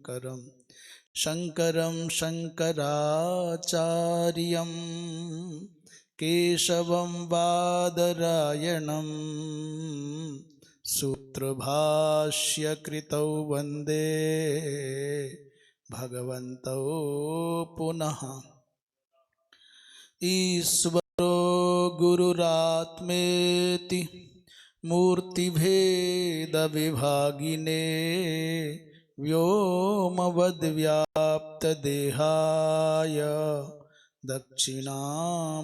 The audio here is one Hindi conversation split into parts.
शङ्करं शङ्करं शङ्कराचार्यं केशवं बादरायणं सूत्रभाष्यकृतौ वन्दे भगवन्तौ पुनः। ईश्वरो गुरुरात्मेति मूर्तिभेदविभागिने व्योमवद्व्याप्तदेहाय दक्षिणामूर्तये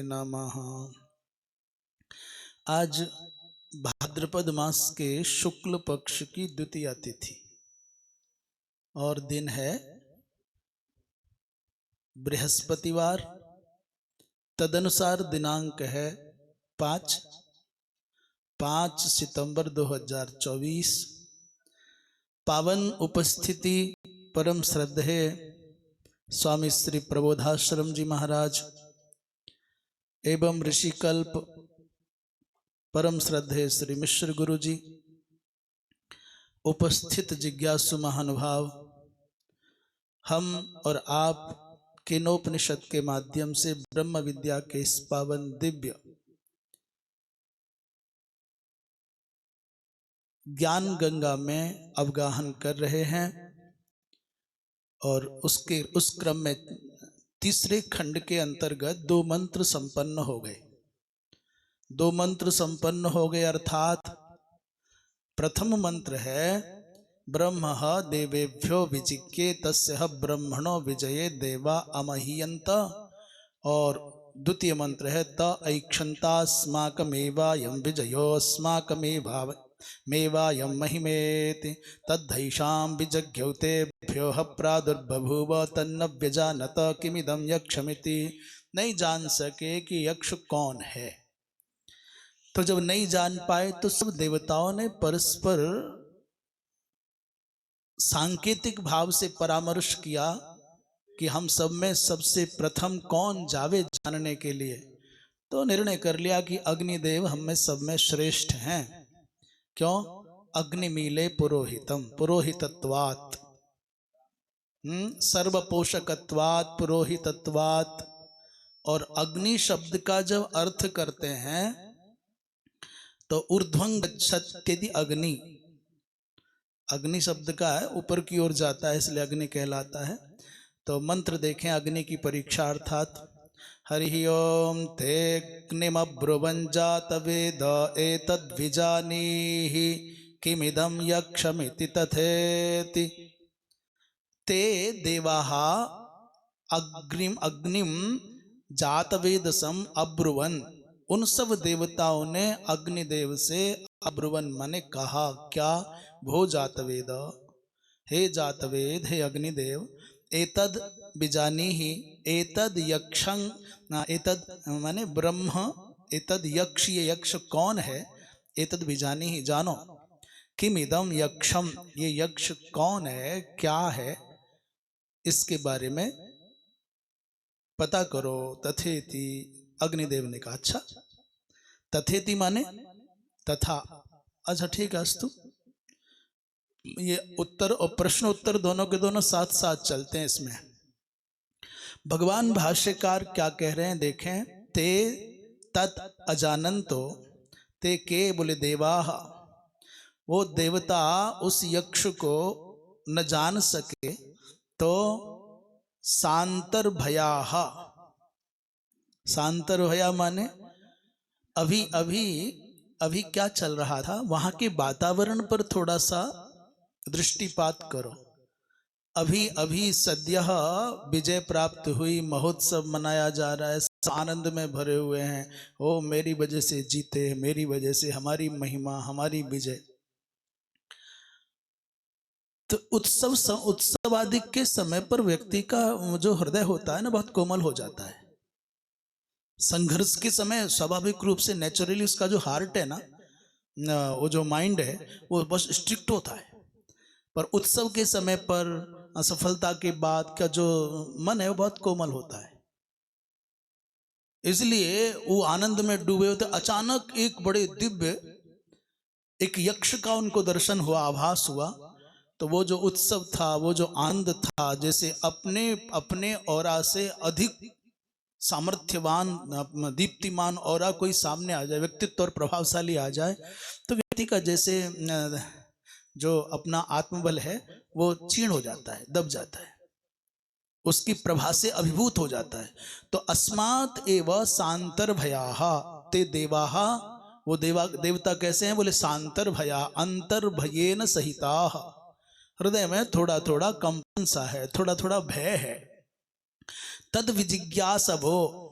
नमः। आज भाद्रपद मास के शुक्ल पक्ष की द्वितीया तिथि और दिन है बृहस्पतिवार। तदनुसार दिनांक है 5 सितंबर 2024। पावन उपस्थिति परम श्रद्धेय स्वामी श्री प्रबोधाश्रम जी महाराज एवं ऋषिकल्प परम श्रद्धेय श्री मिश्र गुरु जी, उपस्थित जिज्ञासु महानुभाव, हम और आप केनोपनिषद के माध्यम से ब्रह्म विद्या के इस पावन दिव्य ज्ञान गंगा में अवगाहन कर रहे हैं और उस क्रम में तीसरे खंड के अंतर्गत 2 मंत्र संपन्न हो गए। 2 मंत्र संपन्न हो गए अर्थात प्रथम मंत्र है ब्रह्म देवेभ्यो विजिज्ञे तस्य ब्रह्मणो विजये देवा अमहीयन्त, और द्वितीय मंत्र है त ऐक्षन्तास्माकमेवायं विजयोऽस्माकमेवायं महिमेति तद्धैषां विजज्ञौतेभ्यो प्रादुर्बभूव तन्न व्यजानत किमिदं यक्षमिति। नहीं जान सके कि यक्ष कौन है, तो जब नहीं जान पाए तो सब देवताओं ने परस्पर सांकेतिक भाव से परामर्श किया कि हम सब में सबसे प्रथम कौन जावे जानने के लिए। तो निर्णय कर लिया कि अग्निदेव हम में सब में श्रेष्ठ हैं। क्यों? अग्निमीले पुरोहितम, पुरोहितत्वात्, सर्वपोषकत्वात्, पुरोहितत्वात्। और अग्नि शब्द का जब अर्थ करते हैं तो ऊर्ध्वं गच्छत्यति अग्नि, अग्नि शब्द का है ऊपर की ओर जाता है, इसलिए अग्नि कहलाता है। तो मंत्र देखें अग्नि की परीक्षा अर्थात हरि ओम ते अग्निमब्रुवं जातवेद एतद्विजानीहि किमिदं यक्षमिति तथेति। ते देवाः अग्निम जातवेदसम अब्रुवन, उन सब देवताओं ने अग्निदेव से अब्रुवन माने कहा क्या? भो जातवेद, हे जातवेद, हे अग्निदेव, एतद बिजानीहि, एतद यक्षं, एतद माने ब्रह्म, एतद यक्ष, ये यक्ष कौन है? एतद बिजानीहि, जानो, किम इदम यक्षम, ये यक्ष कौन है, क्या है, इसके बारे में पता करो। तथेति, अग्निदेव ने कहा अच्छा। तथेति माने तथा, अच्छा ठीक है अस्तु। ये उत्तर और प्रश्न उत्तर दोनों के दोनों साथ साथ चलते हैं इसमें। भगवान भाष्यकार क्या कह रहे हैं देखें। ते तत् अजानन्तो, ते के बोले देवाः, वो देवता उस यक्ष को न जान सके तो सांतर भयाः, सांतर भया माने अभी क्या चल रहा था वहां के वातावरण पर थोड़ा सा दृष्टिपात करो। अभी सद्यः विजय प्राप्त हुई, महोत्सव मनाया जा रहा है, आनंद में भरे हुए हैं। ओ मेरी वजह से जीते, मेरी वजह से हमारी महिमा, हमारी विजय। तो उत्सव आदि के समय पर व्यक्ति का जो हृदय होता है ना बहुत कोमल हो जाता है। संघर्ष के समय स्वाभाविक रूप से नेचुरली उसका जो हार्ट है ना, वो जो माइंड है वो बस स्ट्रिक्ट होता है। पर उत्सव के समय पर, असफलता के बाद का जो मन है वो बहुत कोमल होता है। इसलिए वो आनंद में डूबे होते, अचानक एक बड़े दिव्य एक यक्ष का उनको दर्शन हुआ, आभास हुआ तो वो जो उत्सव था, वो जो आनंद था, जैसे अपने अपने औरा से अधिक सामर्थ्यवान दीप्तिमान औरा कोई सामने आ जाए, व्यक्तित्व और प्रभावशाली आ जाए, तो व्यक्ति का जैसे जो अपना आत्मबल है वो क्षीण हो जाता है, दब जाता है, उसकी प्रभा से अभिभूत हो जाता है। तो अस्मात् एव सांतर भयाः ते देवाः, वो देवता कैसे हैं? बोले सांतर भया, अंतर भयेन सहिताः, हृदय में थोड़ा थोड़ा कंपन सा है, थोड़ा थोड़ा भय है। तद विजिज्ञासवो,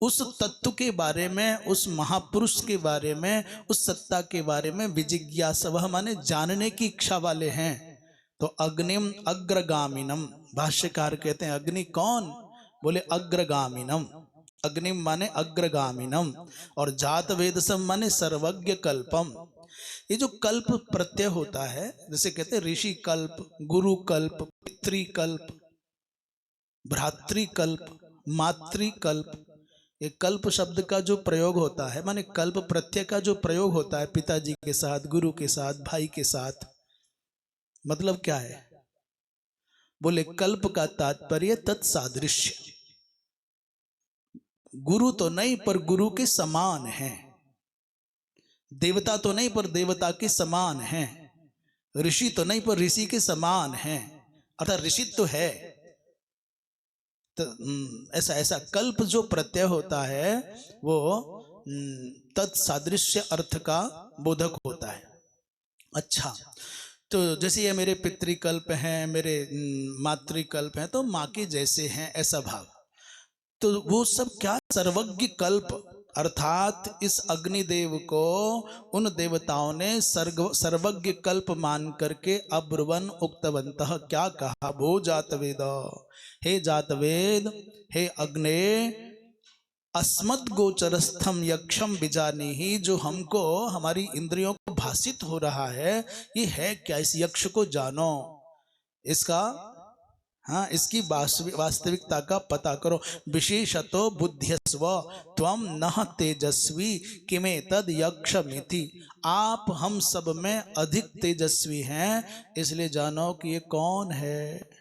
उस तत्व के बारे में, उस महापुरुष के बारे में, उस सत्ता के बारे में विजिज्ञासवः माने जानने की इच्छा वाले हैं। तो अग्निम अग्रगामिनम, भाष्यकार कहते हैं अग्नि कौन? बोले अग्रगामिनम, अग्निम माने अग्रगामिनम, और जात वेदसम माने सर्वज्ञ कल्पम। ये जो कल्प प्रत्यय होता है, जैसे कहते हैं ऋषि कल्प, गुरु कल्प, पितृकल्प, भ्रातृकल्प, मातृकल्प, ये कल्प शब्द का जो प्रयोग होता है, माने कल्प प्रत्यय का जो प्रयोग होता है पिताजी के साथ, गुरु के साथ, भाई के साथ, मतलब क्या है? बोले कल्प का तात्पर्य तत्सादृश्य, गुरु तो नहीं पर गुरु के समान है, देवता तो नहीं पर देवता के समान है, ऋषि तो नहीं पर ऋषि के समान है, अर्थात ऋषि तो है। तो ऐसा ऐसा कल्प जो प्रत्यय होता है वो तत्सादृश्य अर्थ का बोधक होता है। अच्छा, तो जैसे ये मेरे पितृकल्प हैं, मेरे मातृकल्प हैं, तो माँ के जैसे हैं, ऐसा भाव। तो वो सब क्या? सर्वज्ञ कल्प, अर्थात इस अग्निदेव को उन देवताओं ने सर्वज्ञ कल्प मान करके अब्रुवन उक्तवंतः, क्या कहा? भो जातवेद, हे जातवेद, हे अग्ने, अस्मत् गोचरस्थम यक्षम बिजानीहि, जो हमको हमारी इंद्रियों को भासित हो रहा है, ये है क्या? इस यक्ष को जानो, इसका, हाँ, इसकी वास्तविकता का पता करो। विशेषतो बुद्ध्यस्व त्वम नः तेजस्वी किमे तद यक्षमिति, आप हम सब में अधिक तेजस्वी हैं, इसलिए जानो कि ये कौन है।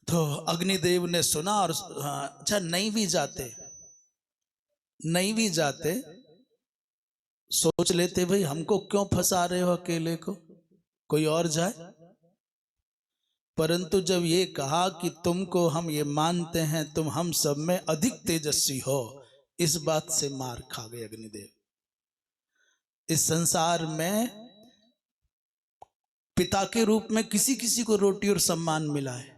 तो अग्निदेव ने सुना और अच्छा, नहीं भी जाते, नहीं भी जाते, सोच लेते भाई हमको क्यों फंसा रहे हो अकेले को, कोई और जाए। परंतु जब ये कहा कि तुमको हम ये मानते हैं, तुम हम सब में अधिक तेजस्वी हो, इस बात से मार खा गए अग्निदेव। इस संसार में पिता के रूप में किसी किसी को रोटी और सम्मान मिला है,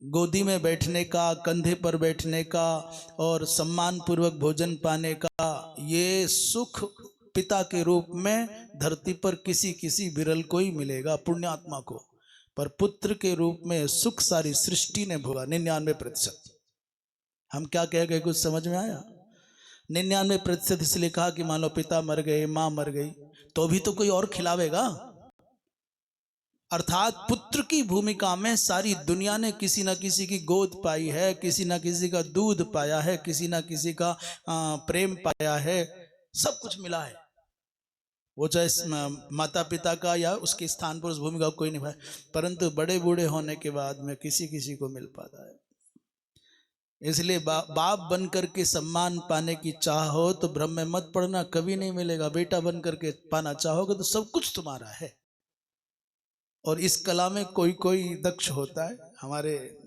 गोदी में बैठने का, कंधे पर बैठने का और सम्मान पूर्वक भोजन पाने का, ये सुख पिता के रूप में धरती पर किसी किसी विरल को ही मिलेगा, पुण्यात्मा को। पर पुत्र के रूप में सुख सारी सृष्टि ने भोगा, 99%। हम क्या कह गए, कुछ समझ में आया? 99% इसलिए कहा कि मान लो पिता मर गए, माँ मर गई, तो भी तो कोई और खिलावेगा। अर्थात पुत्र की भूमिका में सारी दुनिया ने किसी ना किसी की गोद पाई है, किसी ना किसी का दूध पाया है, किसी ना किसी का प्रेम पाया है, सब कुछ मिला है। वो चाहे माता पिता का या उसके स्थान पर उस भूमिका कोई निभाए, परंतु बड़े बूढ़े होने के बाद में किसी किसी को मिल पाता है। इसलिए बाप बन करके सम्मान पाने की चाह हो तो भ्रम में मत पड़ना, कभी नहीं मिलेगा। बेटा बन करके पाना चाहोगे तो सब कुछ तुम्हारा है। और इस कला में कोई कोई दक्ष होता है, हमारे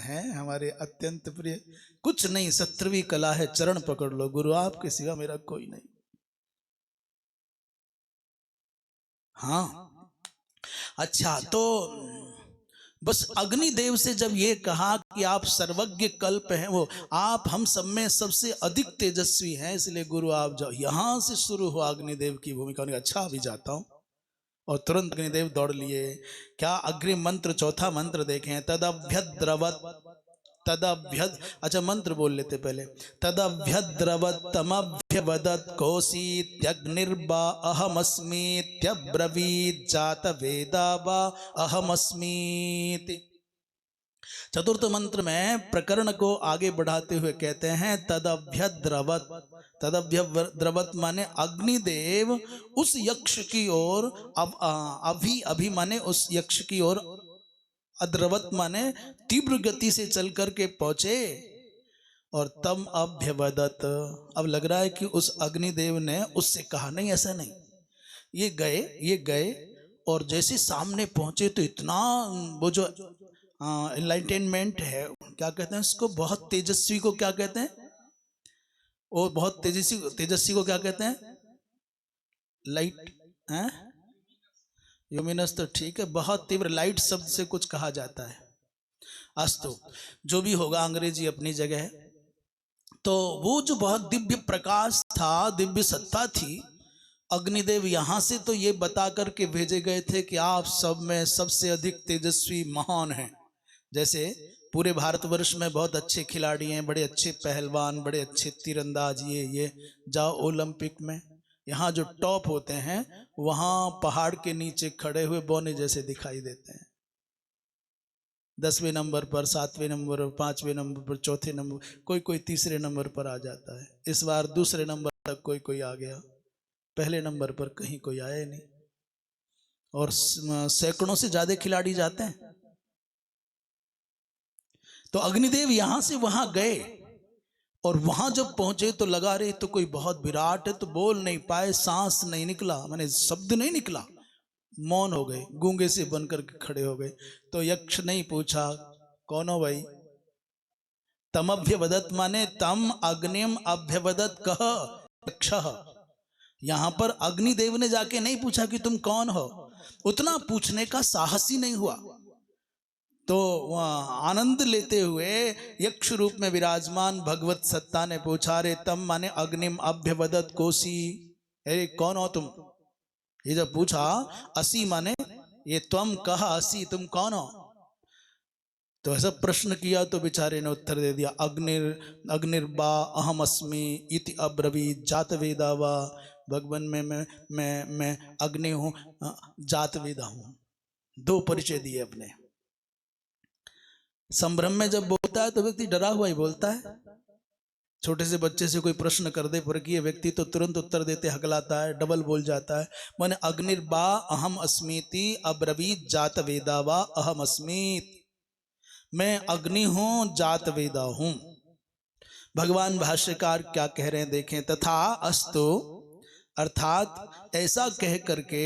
हैं, हमारे अत्यंत प्रिय, कुछ नहीं 17वीं कला है, चरण पकड़ लो, गुरु आपके सिवा मेरा कोई नहीं। हाँ, अच्छा, तो बस अग्निदेव से जब ये कहा कि आप सर्वज्ञ कल्प हैं, वो आप हम सब में सबसे अधिक तेजस्वी हैं, इसलिए गुरु आप जाओ। यहां से शुरू हुआ अग्निदेव की भूमिका। अच्छा, अभी जाता हूं। और तुरंत अग्निदेव दौड़ लिए। क्या? अग्रिम मंत्र, चौथा मंत्र देखें। तदभ्यद्रवत, तदभ्यद, अच्छा मंत्र बोल लेते पहले। तदभ्यद्रवतमभ्यवदत् कोसीत्यग्निर्वा अहमस्मीत्यब्रवीत् जातवेदा वा अहमस्मीति। चतुर्थ मंत्र में प्रकरण को आगे बढ़ाते हुए कहते हैं तदभ्यद्रवत। तदभ्यद्रवत माने अग्निदेव उस यक्ष की ओर अभी अभी माने उस यक्ष की ओर, अद्रवत माने तीव्र गति से चल करके पहुंचे, और तम अभ्यवदत। अब लग रहा है कि उस अग्निदेव ने उससे कहा, नहीं ऐसा नहीं, ये गए और जैसे सामने पहुंचे तो इतना वो जो एनलाइटेनमेंट है, क्या कहते हैं उसको, बहुत तेजस्वी को क्या कहते हैं, वो बहुत तेजस्वी को क्या कहते हैं, लाइट है, ल्यूमिनस तो ठीक है, बहुत तीव्र, लाइट शब्द से कुछ कहा जाता है। अस्तु, जो भी होगा, अंग्रेजी अपनी जगह है। तो वो जो बहुत दिव्य प्रकाश था, दिव्य सत्ता थी, अग्निदेव यहां से तो ये बता करके भेजे गए थे कि आप सब में सबसे अधिक तेजस्वी महान हैं। जैसे पूरे भारतवर्ष में बहुत अच्छे खिलाड़ी हैं, बड़े अच्छे पहलवान, बड़े अच्छे तीरंदाज, ये जाओ ओलंपिक में, यहाँ जो टॉप होते हैं वहां पहाड़ के नीचे खड़े हुए बौने जैसे दिखाई देते हैं। 10वें नंबर पर, 7वें नंबर पर, 5वें नंबर पर, चौथे नंबर, कोई तीसरे नंबर पर आ जाता है। इस बार दूसरे नंबर तक कोई आ गया, पहले नंबर पर कहीं कोई आया ही नहीं, और सैकड़ों से ज्यादा खिलाड़ी जाते हैं। तो अग्निदेव यहां से वहां गए, और वहां जब पहुंचे तो लगा रहे तो कोई बहुत विराट है, तो बोल नहीं पाए, सांस नहीं निकला, माने शब्द नहीं निकला, मौन हो गए, गूंगे से बनकर के खड़े हो गए। तो यक्ष नहीं पूछा कौन हो भाई, तम अभ्यवदत माने तम अग्निम अभ्यवदत कह यक्ष। यहां पर अग्निदेव ने जाके नहीं पूछा कि तुम कौन हो, उतना पूछने का साहस ही नहीं हुआ। तो आनंद लेते हुए यक्ष रूप में विराजमान भगवत सत्ता ने पूछा, रे तम माने अग्निम अभ्यवदत कोसी, अरे कौन हो तुम। ये जब पूछा, असी माने ये त्वम कहा, असी तुम कौन हो, तो ऐसा प्रश्न किया तो बेचारे ने उत्तर दे दिया, अग्निर्बा अहम अस्मि इति अब्रवीत जात वेदा वा। भगवान मैं अग्नि हूं, जात वेदा हूं, दो परिचय दिए अपने। संभ्रम में जब बोलता है तो व्यक्ति डरा हुआ ही बोलता है। छोटे से बच्चे से कोई प्रश्न कर दे वर्गीय व्यक्ति तो तुरंत उत्तर देते हकलाता है, डबल बोल जाता है। माने अग्निर्बा अहम अस्मीति अब्रवीत जात वेदा वा अहम अस्मीत, मैं अग्नि हूं, जात वेदा हूं। भगवान भाष्यकार क्या कह रहे हैं देखें, तथा अस्तु अर्थात ऐसा कह करके,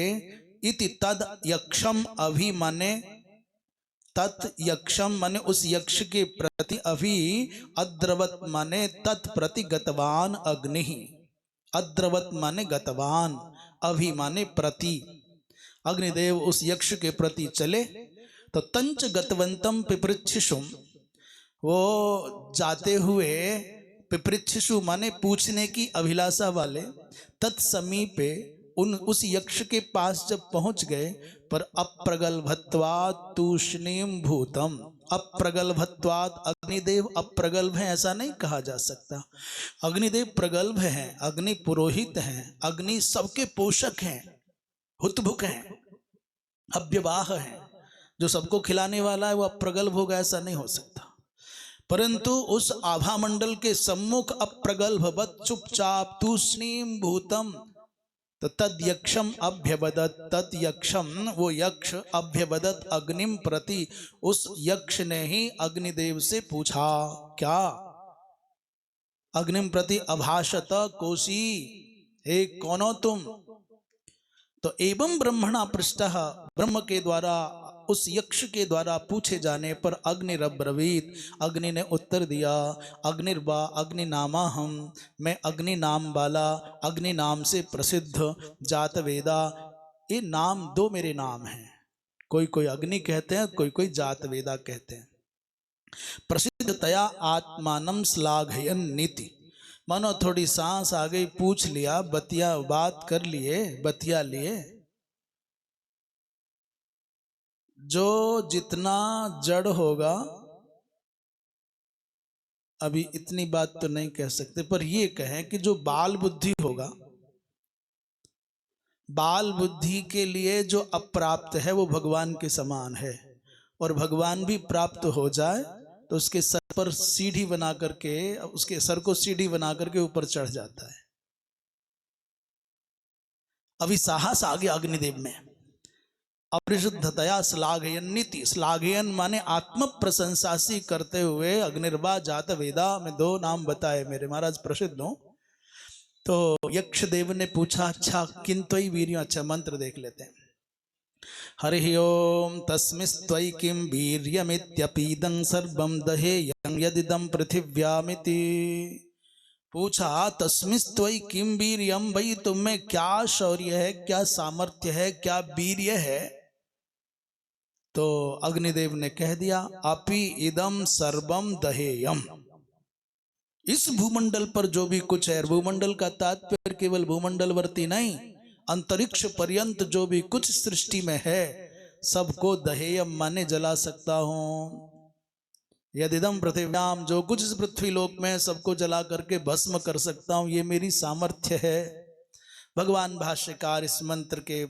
इति तद यक्षम अभी माने तत् यक्षम माने उस यक्ष के प्रति, अभी अद्रवत माने तत्प्रति गतवान अग्नि, अद्रवत माने गतवान, अभी माने प्रति, अग्निदेव उस यक्ष के प्रति चले। तो तंच गतवंतम पिपृच्छिषुम, वो जाते हुए, पिपृच्छिषु माने पूछने की अभिलाषा वाले, तत्समीपे उस यक्ष के पास जब पहुंच गए, पर अप्रगल्भत्वात् तूष्णीम भूतम, अप्रगल्भत्वात्, अग्निदेव अप्रगल्भ है ऐसा नहीं कहा जा सकता। अग्निदेव प्रगल्भ हैं, अग्नि पुरोहित हैं, अग्नि सबके पोषक हैं, हुतभुक हैं, अव्यवाह हैं, जो सबको खिलाने वाला है वो अप्रगल्भ होगा ऐसा नहीं हो सकता। परंतु उस आभा मंडल के सम्मुख अप्रगल्भवत चुपचाप तूष्णीम भूतम, तो तद यक्षम अभ्यवदत, तद यक्षम वो यक्ष अभ्यवदत अग्निम प्रति, उस यक्ष ने ही अग्निदेव से पूछा, क्या, अग्निम प्रति अभाषत कोशी, हे कौन हो तुम। तो एवं ब्रह्मणा पृष्ठः, ब्रह्म के द्वारा उस यक्ष के द्वारा पूछे जाने पर अग्निरब्रवीत, अग्नि ने उत्तर दिया, अग्निर्वा अग्नि नामा हम, मैं अग्नि नाम वाला, अग्नि नाम से प्रसिद्ध, जात वेदा, ये नाम दो मेरे नाम हैं, कोई अग्नि कहते हैं, कोई जात वेदा कहते हैं। प्रसिद्धतया आत्मानम श्लाघयन नीति, मानो थोड़ी सांस आ गई, पूछ लिया, बात कर लिए, बतिया लिए। जो जितना जड़ होगा, अभी इतनी बात तो नहीं कह सकते, पर ये कहें कि जो बाल बुद्धि होगा, बाल बुद्धि के लिए जो अप्राप्त है वो भगवान के समान है, और भगवान भी प्राप्त हो जाए तो उसके सर पर सीढ़ी बना करके, उसके सर को सीढ़ी बना करके ऊपर चढ़ जाता है। अभी साहस आ गया अग्निदेव में। अपरिशुद्धतया श्लाघयन्निति, श्लाघयन माने आत्म प्रशंसा सी करते हुए अग्निर्वा जात वेदा में दो नाम बताए मेरे महाराज प्रसिद्ध हो। तो यक्ष देव ने पूछा अच्छा किंत्वई वीर्य, अच्छा मंत्र देख लेते हैं। हरि ओम तस्मिस्त्वयि किं वीर्यमित्यपीदं सर्वं दहेयं यदिदं पृथिव्यामिति। पूछा तस्मिस्त्वयि किं वीर्यम, भाई तुम में क्या शौर्य है, क्या सामर्थ्य है, क्या वीर्य है। तो अग्निदेव ने कह दिया अपि इदम सर्वम दहेयम, इस भूमंडल पर जो भी कुछ है, भूमंडल का तात्पर्य केवल भूमंडलवर्ती नहीं, अंतरिक्ष पर्यंत जो भी कुछ सृष्टि में है सबको दहेयम माने जला सकता हूं। यदिदम पृथिव्याम, जो कुछ इस पृथ्वी लोक में सबको जला करके भस्म कर सकता हूं, ये मेरी सामर्थ्य है। भगवान भाष्यकार इस मंत्र के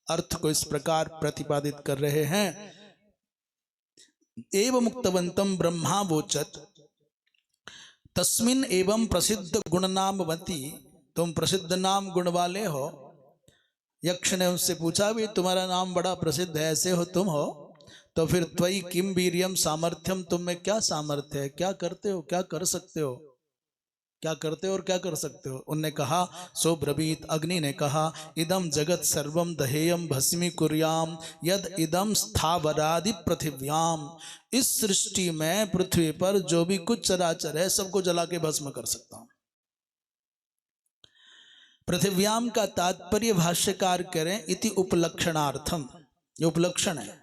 अर्थ को इस प्रकार प्रतिपादित कर रहे हैं। एवं मुक्तवंतम ब्रह्मा वोचत तस्मिन एवं प्रसिद्ध गुण नामवती, तुम प्रसिद्ध नाम गुण वाले हो। यक्ष ने उससे पूछा भी तुम्हारा नाम बड़ा प्रसिद्ध है, ऐसे हो तुम हो, तो फिर त्वयि किम वीर्यम सामर्थ्यम, तुम में क्या सामर्थ्य है, क्या करते हो, क्या कर सकते हो, क्या करते हो और क्या कर सकते हो। उनने कहा सो ब्रवीत, अग्नि ने कहा इदम जगत सर्वम दहेयम भस्मी कुर्याम यद इदम स्थावरादि पृथिव्याम, इस सृष्टि में पृथ्वी पर जो भी कुछ चराचर है सबको जला के भस्म कर सकता हूं। पृथिव्याम का तात्पर्य भाष्यकार करें इति उपलक्षणार्थम, ये उपलक्षण है।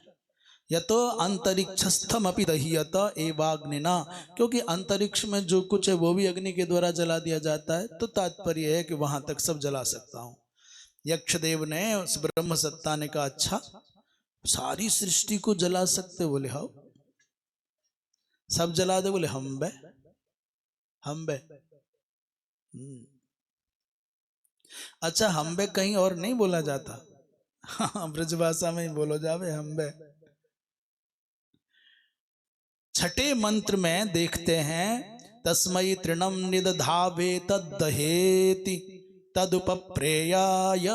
यतो अंतरिक्षस्थम अपि दह्यत एवाग्निना, क्योंकि अंतरिक्ष में जो कुछ है वो भी अग्नि के द्वारा जला दिया जाता है, तो तात्पर्य है कि वहां तक सब जला सकता हूं। यक्षदेव ने उस ब्रह्म सत्ता ने कहा अच्छा सारी सृष्टि को जला सकते, बोले हाँ सब जला दे, बोले हम बे हम बे। अच्छा हम बे कहीं और नहीं बोला जाता, हाँ ब्रजभाषा में ही बोलो जावे हम बे। छठे मंत्र में देखते हैं तस्मै तृणम निदधावे तद्दहेति तदुपप्रेयाय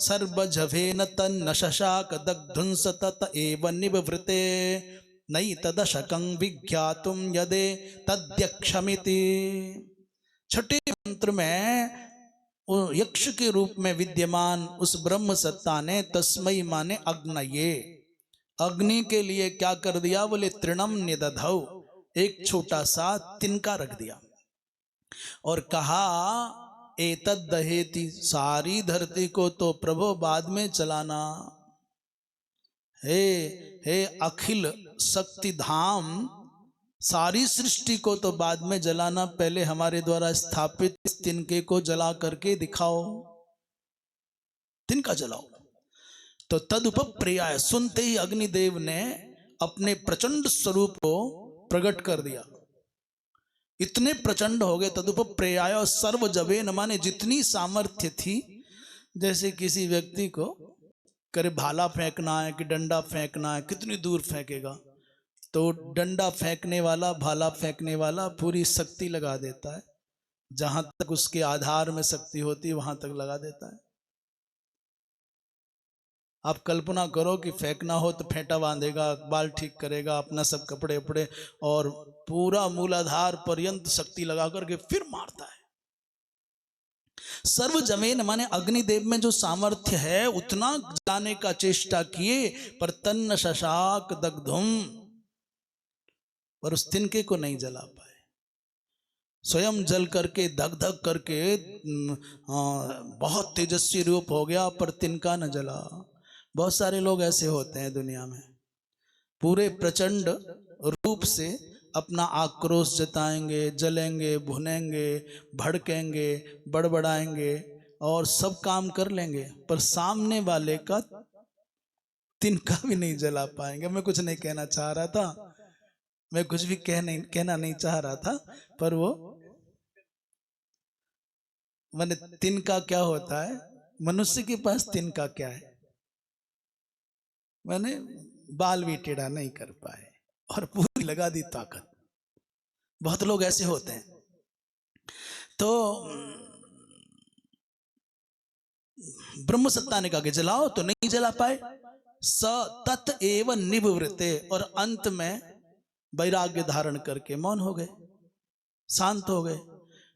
सर्वजभेन तन्न शशाक दग्धुंस तत एव निवृते नई तदशकं विज्ञातुम यदे तद्यक्षमिति। छठे मंत्र में यक्ष के रूप में विद्यमान उस ब्रह्म सत्ता ने तस्मै माने अग्नये, अग्नि के लिए क्या कर दिया, बोले तृणम निदधौ, एक छोटा सा तिनका रख दिया और कहा एतद दहेति, सारी धरती को तो प्रभु बाद में चलाना। हे अखिल शक्ति धाम, सारी सृष्टि को तो बाद में जलाना, पहले हमारे द्वारा स्थापित तिनके को जला करके दिखाओ, तिनका जलाओ। तो तदुपप्रियाय, सुनते ही अग्निदेव ने अपने प्रचंड स्वरूप को प्रकट कर दिया, इतने प्रचंड हो गए। तदुपप्रियाय सर्वजवेन माने जितनी सामर्थ्य थी, जैसे किसी व्यक्ति को करे भाला फेंकना है कि डंडा फेंकना है, कितनी दूर फेंकेगा, तो डंडा फेंकने वाला भाला फेंकने वाला पूरी शक्ति लगा देता है, जहां तक उसके आधार में शक्ति होती है वहां तक लगा देता है। आप कल्पना करो कि फेंकना हो तो फेंटा बांधेगा, बाल ठीक करेगा, अपना सब कपड़े उपड़े और पूरा मूलाधार पर्यंत शक्ति लगा करके फिर मारता है। सर्व जमेन माने अग्निदेव में जो सामर्थ्य है उतना जाने का चेष्टा किए, पर तन्न शशाक दग्धुम, पर उस तिनके को नहीं जला पाए। स्वयं जल करके धक धक करके बहुत तेजस्वी रूप हो गया, पर तिनका न जला। बहुत सारे लोग ऐसे होते हैं दुनिया में, पूरे प्रचंड रूप से अपना आक्रोश जताएंगे, जलेंगे, भुनेंगे, भड़केंगे, बड़बड़ाएंगे और सब काम कर लेंगे, पर सामने वाले का तिनका भी नहीं जला पाएंगे। मैं कुछ नहीं कहना चाह रहा था, मैं कुछ भी कहना नहीं चाह रहा था, पर वो मैंने तिनका क्या होता है, मनुष्य के पास तिनका क्या है, मैंने बाल भी टेढ़ा नहीं कर पाए और पूरी लगा दी ताकत। बहुत लोग ऐसे होते हैं। तो ब्रह्म सत्ता ने कहा कि जलाओ, तो नहीं जला पाए। स तत एव निवृत्ते, और अंत में वैराग्य धारण करके मौन हो गए, शांत हो गए।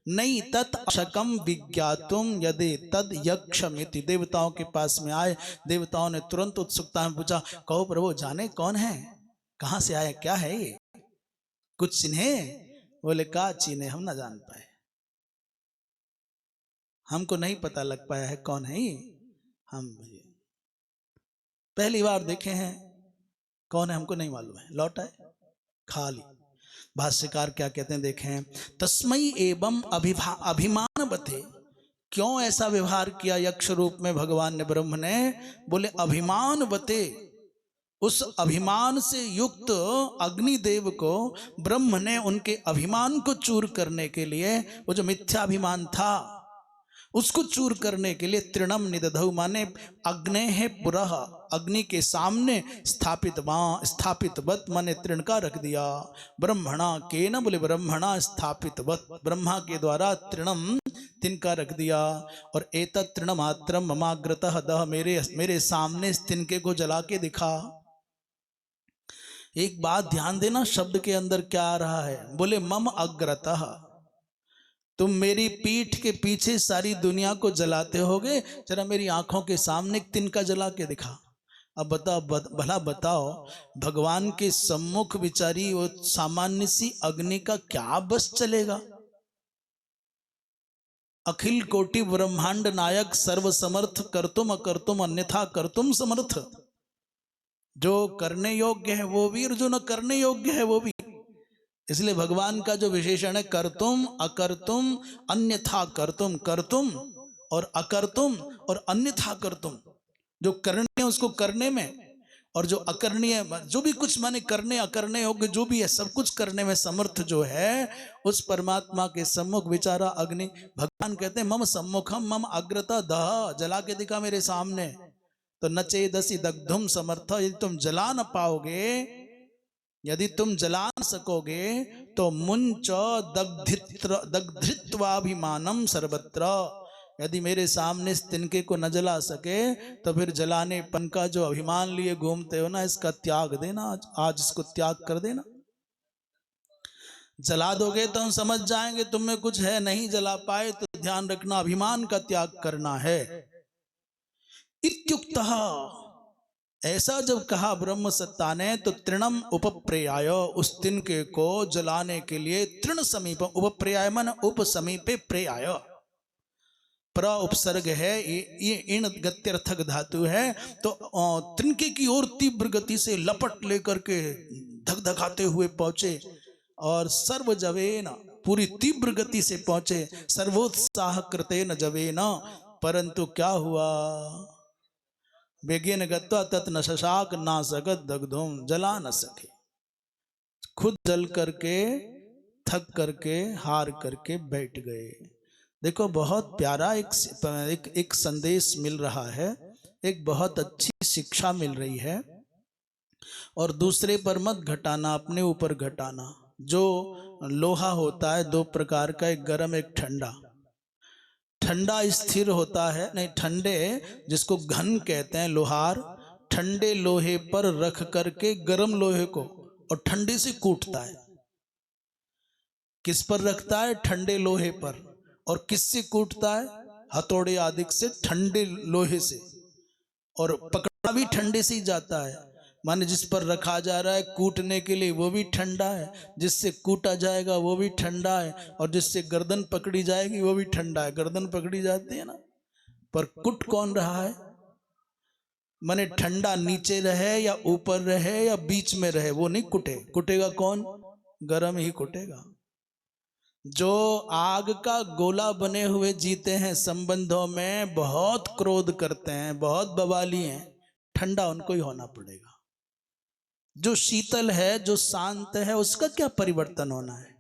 नहीं तत् अशकम विज्ञातुम यदि तद यक्षमिति, देवताओं के पास में आए। देवताओं ने तुरंत उत्सुकता में पूछा, कहो प्रभु जाने कौन है, कहां से आए, क्या है ये, कुछ चिन्हे? बोले का चिन्हे, हम ना जान पाए, हमको नहीं पता लग पाया है कौन है ये, हम पहली बार देखे हैं, कौन है हमको नहीं मालूम है, लौट आए खाली। भाष्यकार क्या कहते हैं देखें, तस्मई एवं अभिमान बते, क्यों ऐसा व्यवहार किया यक्ष रूप में भगवान ने, ब्रह्म ने? बोले अभिमान बते, उस अभिमान से युक्त अग्निदेव को ब्रह्म ने उनके अभिमान को चूर करने के लिए, वो जो मिथ्याभिमान था उसको चूर करने के लिए तृणम निदधौ, माने अग्नेः पुरः, अग्नि के सामने स्थापितवत, माने तृण का रख दिया। ब्रह्मणा के न, बोले ब्रह्मणा स्थापितवत, ब्रह्मा के द्वारा तृणम, तिनका रख दिया। और एतत् तृणमात्रम ममाग्रतः दह, मेरे सामने इस तिनके को जला के दिखा। एक बात ध्यान देना, शब्द के अंदर क्या आ रहा है, बोले मम अग्रतः, तुम मेरी पीठ के पीछे सारी दुनिया को जलाते होगे, जरा मेरी आंखों के सामने एक तिनका जला के दिखा। अब बताओ, भला बताओ, भगवान के सम्मुख विचारी वो सामान्य सी अग्नि का क्या बस चलेगा? अखिल कोटि ब्रह्मांड नायक सर्व समर्थ, करतुम अकर्तुम अन्यथा करतुम समर्थ, जो करने योग्य है वो भी और जो न करने योग्य है वो भी। इसलिए भगवान का जो विशेषण है कर्तुम अकर्तुम अन्यथा कर्तुम, कर्तुम और अकर्तुम और अन्यथा कर्तुम, जो करने उसको करने में, और जो अकरणीय, जो भी कुछ माने करने अकरने योग्य जो भी है, सब कुछ करने में समर्थ जो है, उस परमात्मा के सम्मुख विचारा अग्नि। भगवान कहते हैं मम सम्मुखम मम अग्रता दह, जला के दिखा मेरे सामने। तो नचेदसि दग्धुम समर्थ, यदि तुम जला न पाओगे, यदि तुम जला न सकोगे, तो मुंच दग्धित्वाभिमानम सर्वत्र, यदि मेरे सामने इस तिनके को न जला सके तो फिर जलाने पन का जो अभिमान लिए घूमते हो ना, इसका त्याग देना, आज इसको त्याग कर देना। जला दोगे तो हम समझ जाएंगे तुम में कुछ है, नहीं जला पाए तो ध्यान रखना अभिमान का त्याग करना है। इत्युक्तः, ऐसा जब कहा ब्रह्म सत्ता ने, तो तृणम उपप्रेयाय, उस तिनके को जलाने के लिए तृण समीप, उपप्रेयाय मन उप समीपे प्रेयाय, प्र उपसर्ग है, ये इन गत्यर्थक धातु है। तो तिनके की ओर तीव्र गति से लपट लेकर के धकधकाते हुए पहुंचे, और सर्व जवेन, पूरी तीव्र गति से पहुंचे, सर्वोत्साह कृतेन जवेन, परंतु क्या हुआ, वेगेन गत्वा तत् न शशाक ना सकत दग्धुम, जला न सके, खुद जल करके थक करके हार करके बैठ गए। देखो बहुत प्यारा एक संदेश मिल रहा है, एक बहुत अच्छी शिक्षा मिल रही है। और दूसरे पर मत घटाना, अपने ऊपर घटाना। जो लोहा होता है दो प्रकार का, एक गर्म एक ठंडा। ठंडा स्थिर होता है, नहीं ठंडे जिसको घन कहते हैं, लोहार ठंडे लोहे पर रख करके गर्म लोहे को और ठंडे से कूटता है। किस पर रखता है? ठंडे लोहे पर। और किससे कूटता है? हथौड़े आदि से, ठंडे लोहे से। और पकड़ा भी ठंडे से ही जाता है, माने जिस पर रखा जा रहा है कूटने के लिए वो भी ठंडा है, जिससे कूटा जाएगा वो भी ठंडा है, और जिससे गर्दन पकड़ी जाएगी वो भी ठंडा है। गर्दन पकड़ी जाती है ना, पर कुट कौन रहा है? माने ठंडा नीचे रहे या ऊपर रहे या बीच में रहे, वो नहीं कुटे। कुटेगा कौन? गर्म ही कुटेगा। जो आग का गोला बने हुए जीते हैं, संबंधों में बहुत क्रोध करते हैं, बहुत बवाली हैं, ठंडा उनको ही होना पड़ेगा। जो शीतल है, जो शांत है, उसका क्या परिवर्तन होना है?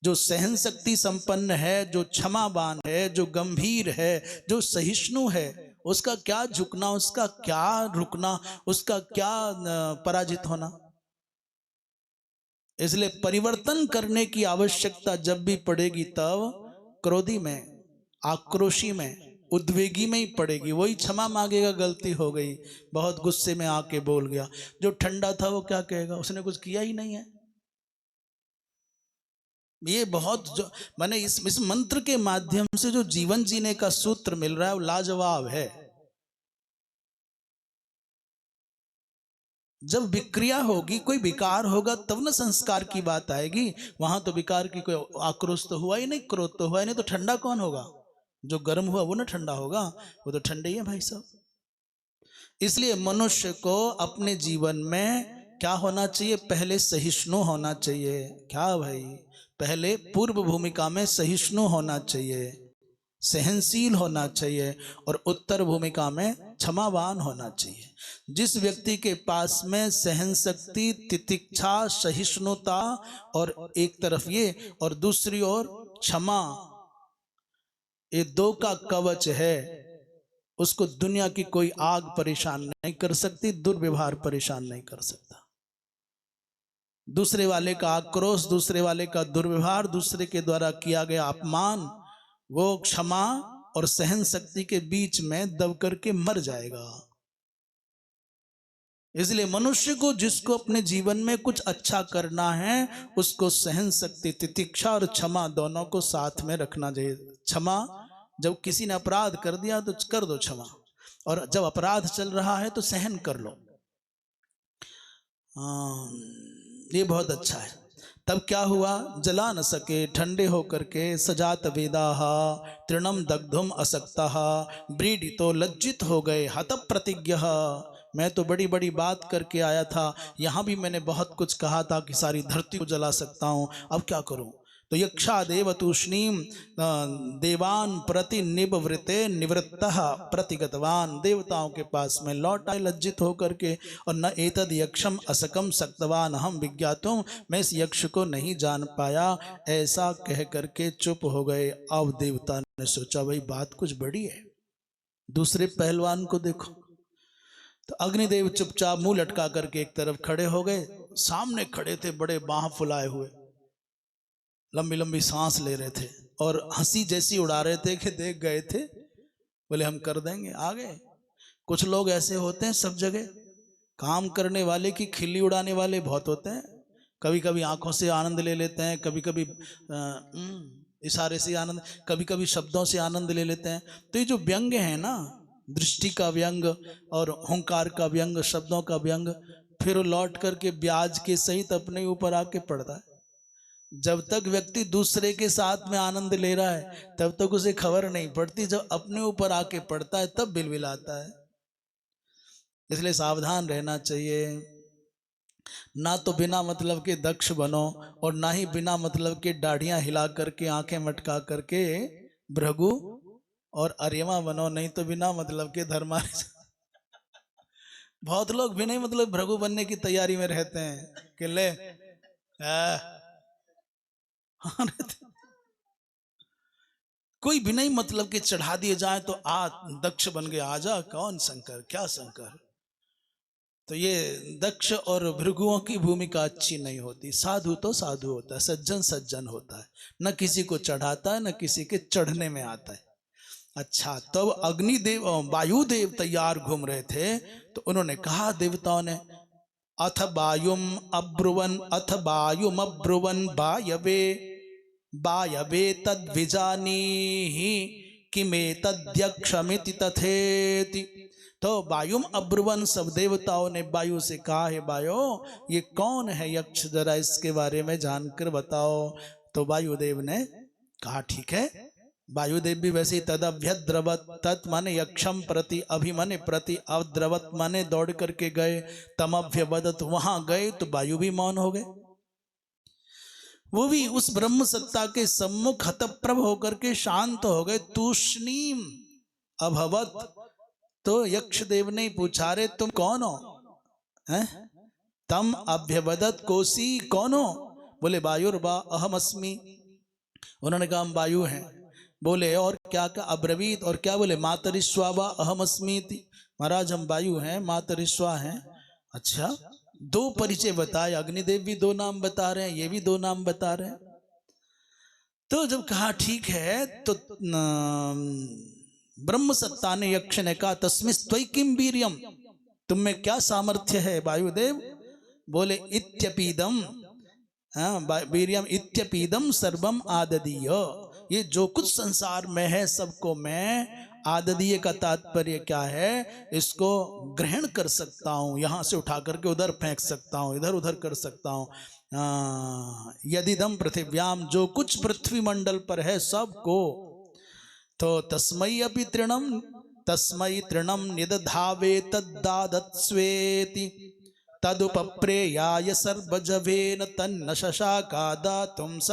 जो सहन शक्ति संपन्न है, जो क्षमावान है, जो गंभीर है, जो सहिष्णु है, उसका क्या झुकना, उसका क्या रुकना, उसका क्या पराजित होना। इसलिए परिवर्तन करने की आवश्यकता जब भी पड़ेगी तब क्रोधी में, आक्रोशी में, उद्वेगी में ही पड़ेगी। वही क्षमा मांगेगा, गलती हो गई, बहुत गुस्से में आके बोल गया। जो ठंडा था वो क्या कहेगा, उसने कुछ किया ही नहीं है। ये बहुत जो मैंने इस मंत्र के माध्यम से जो जीवन जीने का सूत्र मिल रहा है वो लाजवाब है। जब विक्रिया होगी, कोई विकार होगा तब ना संस्कार की बात आएगी। वहां तो विकार की कोई आक्रोश तो हुआ ही नहीं, क्रोध तो हुआ ही नहीं, तो ठंडा कौन होगा? जो गर्म हुआ वो ना ठंडा होगा, वो तो ठंडे ही है भाई साहब। इसलिए मनुष्य को अपने जीवन में क्या होना चाहिए? पहले सहिष्णु होना चाहिए। क्या भाई? पहले पूर्व भूमिका में सहिष्णु होना चाहिए, सहनशील होना चाहिए, और उत्तर भूमिका में क्षमावान होना चाहिए। जिस व्यक्ति के पास में सहन शक्ति, तितिक्षा, सहिष्णुता और एक तरफ ये और दूसरी ओर क्षमा, ये दो का कवच है, उसको दुनिया की कोई आग परेशान नहीं कर सकती, दुर्व्यवहार परेशान नहीं कर सकता। दूसरे वाले का आक्रोश, दूसरे वाले का दुर्व्यवहार, दूसरे के द्वारा किया गया अपमान, वो क्षमा और सहन शक्ति के बीच में दब करके मर जाएगा। इसलिए मनुष्य को, जिसको अपने जीवन में कुछ अच्छा करना है, उसको सहन शक्ति, तितिक्षा और क्षमा दोनों को साथ में रखना चाहिए। क्षमा, जब किसी ने अपराध कर दिया तो कर दो क्षमा, और जब अपराध चल रहा है तो सहन कर लो। ये बहुत अच्छा है। तब क्या हुआ? जला न सके ठंडे होकर के, सजात वेदाहा तृणम दग्धुम असक्ता, ब्रीडितो लज्जित हो गए, हत प्रतिज्ञ। मैं तो बड़ी बड़ी बात करके आया था, यहाँ भी मैंने बहुत कुछ कहा था कि सारी धरती को जला सकता हूँ, अब क्या करूँ? तो यक्षा देव तूष्णीम देवान प्रति निवृत्ते निवृत्तः प्रतिगतवान, देवताओं के पास में लौट आए लज्जित होकर के, और न एतद यक्षम असकम सक्तवान हम विज्ञातुम, मैं इस यक्ष को नहीं जान पाया, ऐसा कह करके चुप हो गए। अब देवता ने सोचा भाई बात कुछ बड़ी है। दूसरे पहलवान को देखो, तो अग्निदेव चुपचाप मुंह लटका करके एक तरफ खड़े हो गए। सामने खड़े थे बड़े बाह फुलाए हुए, लंबी लंबी सांस ले रहे थे और हंसी जैसी उड़ा रहे थे कि देख गए थे, बोले हम कर देंगे। आ गए। कुछ लोग ऐसे होते हैं सब जगह, काम करने वाले की खिल्ली उड़ाने वाले बहुत होते हैं। कभी कभी आंखों से आनंद ले लेते हैं, कभी कभी इशारे से आनंद, कभी कभी शब्दों से आनंद ले लेते हैं। तो ये जो व्यंग है ना, दृष्टि का व्यंग और हुंकार का व्यंग, शब्दों का व्यंग, फिर लौट करके ब्याज के सहित अपने ऊपर आके पड़ता है। जब तक व्यक्ति दूसरे के साथ में आनंद ले रहा है तब तक उसे खबर नहीं पड़ती, जब अपने ऊपर आके पड़ता है तब बिलबिलाता है। इसलिए सावधान रहना चाहिए। ना तो बिना मतलब के दक्ष बनो, और ना ही बिना मतलब के दाढ़ियां हिला करके, आंखें मटका करके भृगु और अर्यमा बनो, नहीं तो बिना मतलब के धर्मा। बहुत लोग बिना मतलब भृगु बनने की तैयारी में रहते हैं कि ले कोई भी नहीं मतलब के चढ़ा दिए जाए तो आ दक्ष बन गया, आजा। कौन शंकर, क्या शंकर? तो ये दक्ष और भृगुओं की भूमिका अच्छी नहीं होती। साधु तो साधु होता है, सज्जन सज्जन होता है, न किसी को चढ़ाता है न किसी के चढ़ने में आता है। अच्छा, तब तो अग्निदेव, वायुदेव तैयार घूम रहे थे, तो उन्होंने कहा देवताओं ने, अथ वायुम अब्रुवन, अथ वायुम अब्रुवन वायवे, वायवे तद्विजानीहि किमेतद्यक्षमिति तथेति। तो वायुम अब्रुवन, सब देवताओं ने वायु से कहा, है वायु ये कौन है यक्ष, जरा इसके बारे में जानकर बताओ। तो वायुदेव ने कहा ठीक है। वायुदेव भी वैसे ही तदभ्यद्रवत, तत् माने यक्षम प्रति, अभिमने प्रति, अद्रवत माने दौड़ करके गए, तमभ्यवदत वहां गए तो वायु भी मौन हो गए। वो भी उस ब्रह्म सत्ता के सम्मुख हतप्रभ होकर के शांत हो गए। तूष्णीम अभवत, तो यक्ष देव ने पूछा, रे तुम कौन हो? हैं? तम अभ्यवदत, कोसी कौन हो? बोले वायुर्वा अहम अस्मि। उन्होंने कहा हम वायु हैं। बोले और क्या क्या अब्रवीत, और क्या बोले, मातरिश्वा व अहमस्मीति, महाराज हम वायु हैं, मातरिश्वा हैं। अच्छा, दो परिचय बताए, अग्निदेव भी दो नाम बता रहे हैं, ये भी दो नाम बता रहे हैं। तो जब कहा ठीक है, तो ब्रह्म सत्ता ने यक्ष ने कहा तस्मिस्त्वयि किम वीर्यम, तुम में क्या सामर्थ्य है वायुदेव? बोले इत्यपीदम, वीर्यम इत्यपीदम सर्वम आददीय, ये जो कुछ संसार में है सबको मैं, आददीय का तात्पर्य क्या है, इसको ग्रहण कर सकता हूं, यहां से उठा करके उधर फेंक सकता हूं, इधर उधर कर सकता हूं। यदिदम पृथिव्याम, जो कुछ पृथ्वी मंडल पर है सबको, तो तस्मै अपि तृणम, तस्मै तृणम निदधावे तद्दादत्स्वेति, तदुपप्रेयाय सर्वजवेन तन्न शशाकादातुं स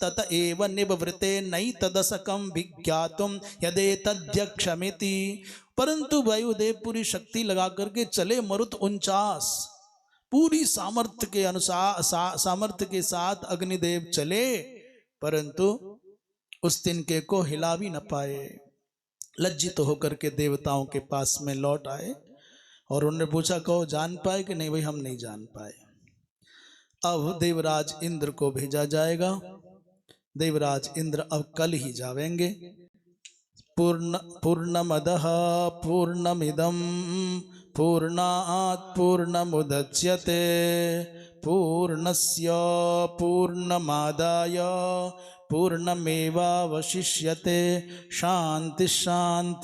तत एव निवृते नैतदसकं विज्ञातुं यदेतद्यक्षमिति। परंतु वायुदेव पूरी शक्ति लगा करके चले, मरुत 49 पूरी सामर्थ्य के अनुसार सामर्थ्य के साथ अग्निदेव चले, परंतु उस तिनके को हिला भी न पाए। लज्जित होकर के देवताओं के पास में लौट आए और उन्होंने पूछा, कहो जान पाए कि नहीं? भाई हम नहीं जान पाए। अब देवराज इंद्र को भेजा जाएगा। देवराज इंद्र अब कल ही जावेंगे। पूर्णमदः पूर्णमिदं पूर्णात् पूर्णमुदच्यते पूर्णस्य पूर्णमादाय पूर्णमेवावशिष्यते। शांति शांति।